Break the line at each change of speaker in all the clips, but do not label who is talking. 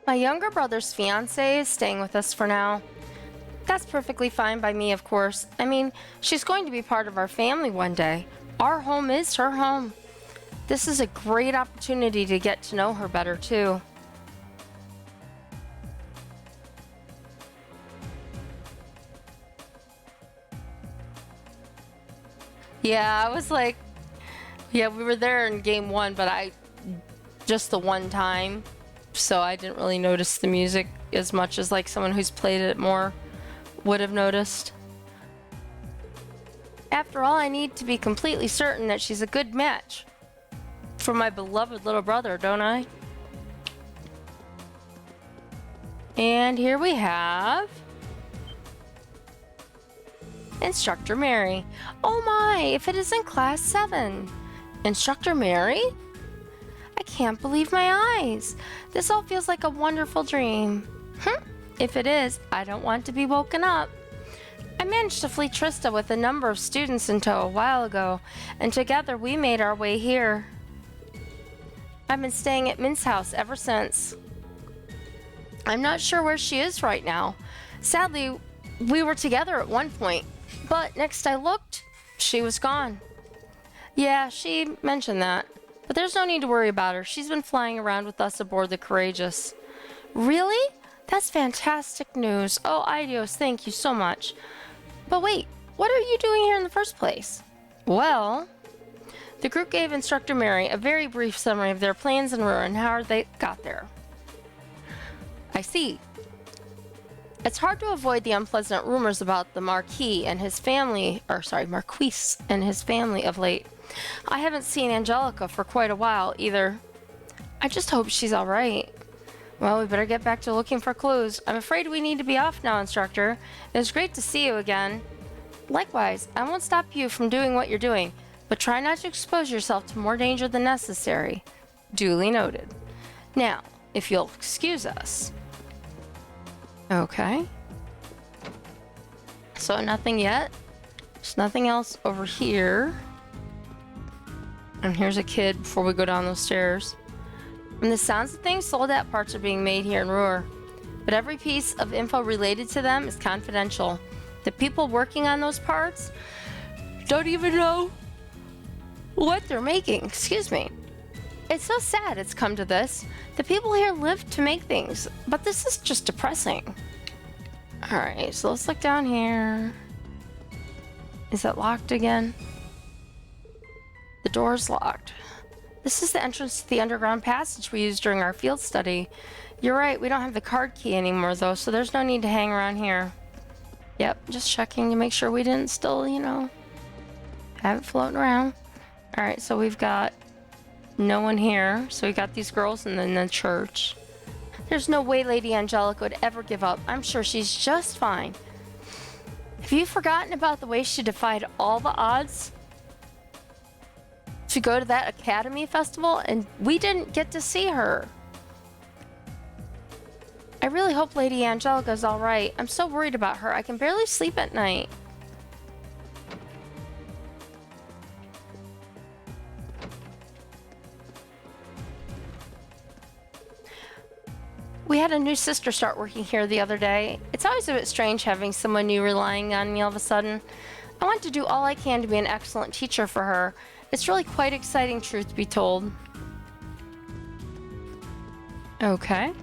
My younger brother's fiance is staying with us for now. That's perfectly fine by me, of course. I mean, she's going to be part of our family one day. Our home is her home. This is a great opportunity to get to know her better, too. Yeah, I was like, yeah, we were there in game one, but just the one time, so I didn't really notice the music as much as like someone who's played it more would have noticed. After all, I need to be completely certain that she's a good match for my beloved little brother, don't I? And here we have Instructor Mary. Oh my, if it isn't class 7. Instructor Mary? I can't believe my eyes. This all feels like a wonderful dream. If it is, I don't want to be woken up. I managed to flee Trista with a number of students in tow a while ago, and together we made our way here. I've been staying at Min's house ever since. I'm not sure where she is right now. Sadly, we were together at one point, but next I looked, she was gone. Yeah, she mentioned that. But there's no need to worry about her. She's been flying around with us aboard the Courageous. Really? That's fantastic news. Oh, Idios, thank you so much. But wait, what are you doing here in the first place? Well, the group gave Instructor Mary a very brief summary of their plans in Roer and how they got there. I see. It's hard to avoid the unpleasant rumors about the Marquis and his family of late. I haven't seen Angelica for quite a while either. I just hope she's all right. Well, we better get back to looking for clues. I'm afraid we need to be off now, Instructor. It was great to see you again. Likewise, I won't stop you from doing what you're doing, but try not to expose yourself to more danger than necessary. Duly noted. Now, if you'll excuse us. Okay. So nothing yet. There's nothing else over here. And here's a kid before we go down those stairs. From the sounds of things, sold-out parts are being made here in Roer, but every piece of info related to them is confidential. The people working on those parts don't even know what they're making. Excuse me. It's so sad it's come to this. The people here live to make things, but this is just depressing. Alright, so let's look down here. Is that locked again? The door's locked. This is the entrance to the underground passage we used during our field study. You're right, we don't have the card key anymore though, so there's no need to hang around here. Yep, just checking to make sure we didn't still, have it floating around. Alright, so we've got no one here. So we got these girls and then the church. There's no way Lady Angelica would ever give up. I'm sure she's just fine. Have you forgotten about the way she defied all the odds to go to that Academy Festival, and we didn't get to see her? I really hope Lady Angelica's all right. I'm so worried about her. I can barely sleep at night. We had a new sister start working here the other day. It's always a bit strange having someone new relying on me all of a sudden. I want to do all I can to be an excellent teacher for her. It's really quite exciting, truth be told. Okay.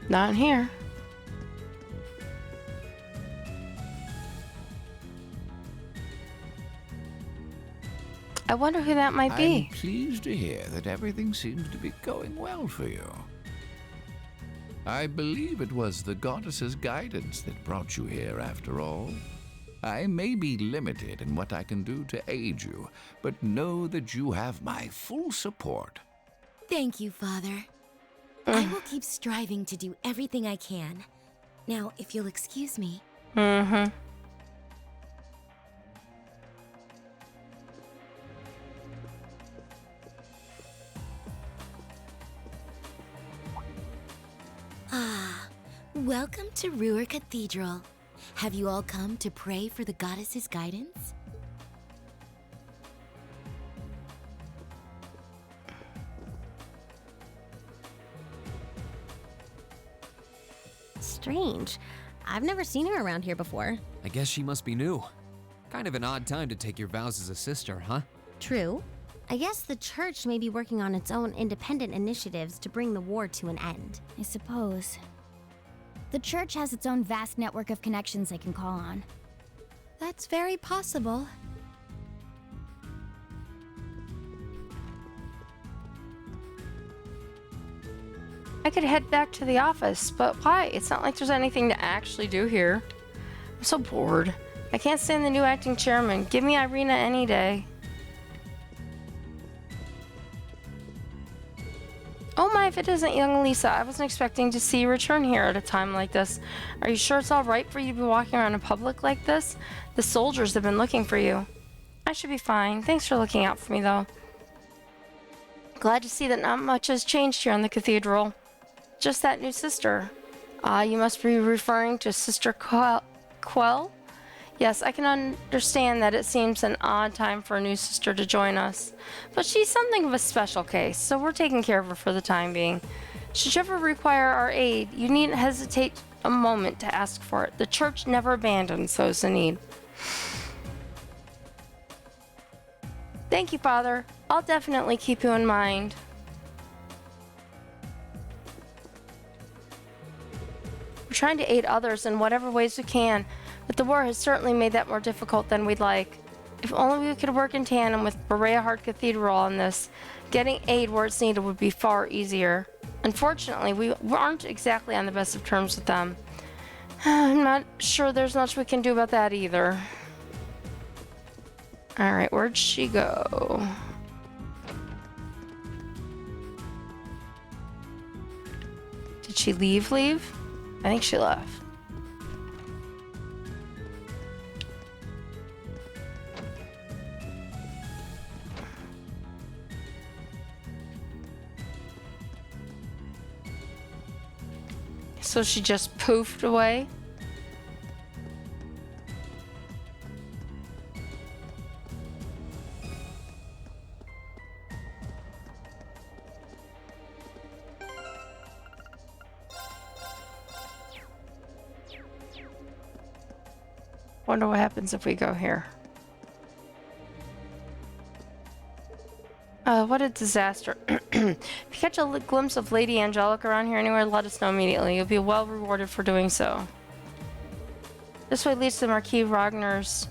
Not in here. I wonder who that might be.
I'm pleased to hear that everything seems to be going well for you. I believe it was the goddess's guidance that brought you here after all. I may be limited in what I can do to aid you, but know that you have my full support.
Thank you, Father. I will keep striving to do everything I can. Now, if you'll excuse me.
Mm-hmm.
Ah, welcome to Roer Cathedral. Have you all come to pray for the goddess's guidance?
strange. I've never seen her around here before.
I guess she must be new. Kind of an odd time to take your vows as a sister, huh?
True. I guess the church may be working on its own independent initiatives to bring the war to an end.
I suppose. The church has its own vast network of connections they can call on.
That's very possible.
I could head back to the office, but why? It's not like there's anything to actually do here. I'm so bored. I can't stand the new acting chairman. Give me Irina any day. Oh my, if it isn't young Lisa. I wasn't expecting to see you return here at a time like this. Are you sure it's all right for you to be walking around in public like this? The soldiers have been looking for you. I should be fine. Thanks for looking out for me, though. Glad to see that not much has changed here in the cathedral. Just that new sister. You must be referring to Sister Quell? Yes, I can understand that it seems an odd time for a new sister to join us. But she's something of a special case, so we're taking care of her for the time being. Should you ever require our aid, you needn't hesitate a moment to ask for it. The church never abandons those in need. Thank you, Father. I'll definitely keep you in mind. We're trying to aid others in whatever ways we can, but the war has certainly made that more difficult than we'd like. If only we could work in tandem with Berea Heart Cathedral on this, getting aid where it's needed would be far easier. Unfortunately, we aren't exactly on the best of terms with them. I'm not sure there's much we can do about that either. Alright, where'd she go? Did she leave? I think she left. So she just poofed away? Wonder what happens if we go here. What a disaster. If you catch a glimpse of Lady Angelica around here anywhere, let us know immediately. You'll be well rewarded for doing so. This way leads to Marquis Ragnar's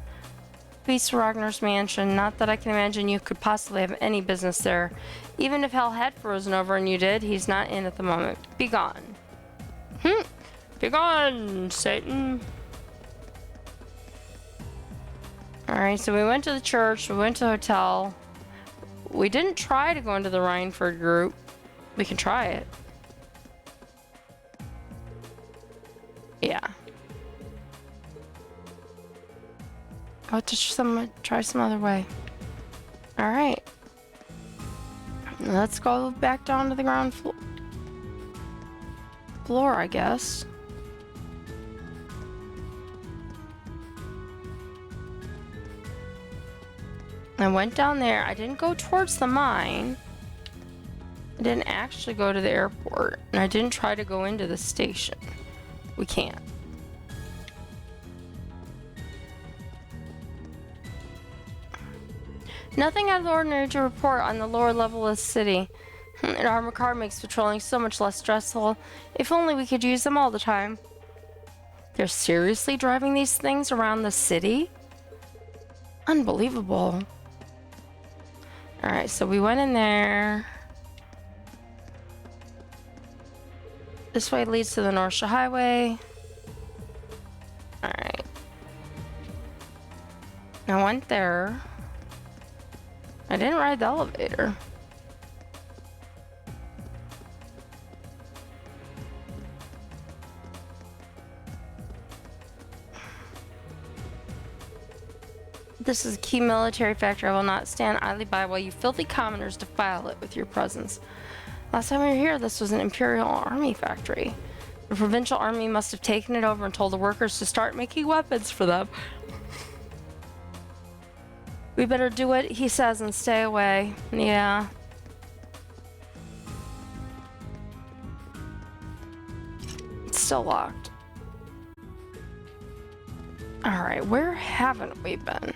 mansion. Not that I can imagine you could possibly have any business there. Even if hell had frozen over and you did, he's not in at the moment. Be gone. Be gone, Satan. Alright, so we went to the church, we went to the hotel. We didn't try to go into the Rhineford group. We can try it. Yeah. I'll try some other way. Alright. Let's go back down to the ground floor, I guess. I went down there. I didn't go towards the mine. I didn't actually go to the airport. And I didn't try to go into the station. We can't. Nothing out of the ordinary to report on the lower level of the city. An armored car makes patrolling so much less stressful. If only we could use them all the time. They're seriously driving these things around the city? Unbelievable. Alright, so we went in there. This way leads to the North Shore Highway. Alright. I went there. I didn't ride the elevator. This is a key military factory. I will not stand idly by while you filthy commoners defile it with your presence. Last time we were here, this was an Imperial Army factory. The provincial army must have taken it over and told the workers to start making weapons for them. We better do what he says and stay away. Yeah. It's still locked. Alright, where haven't we been?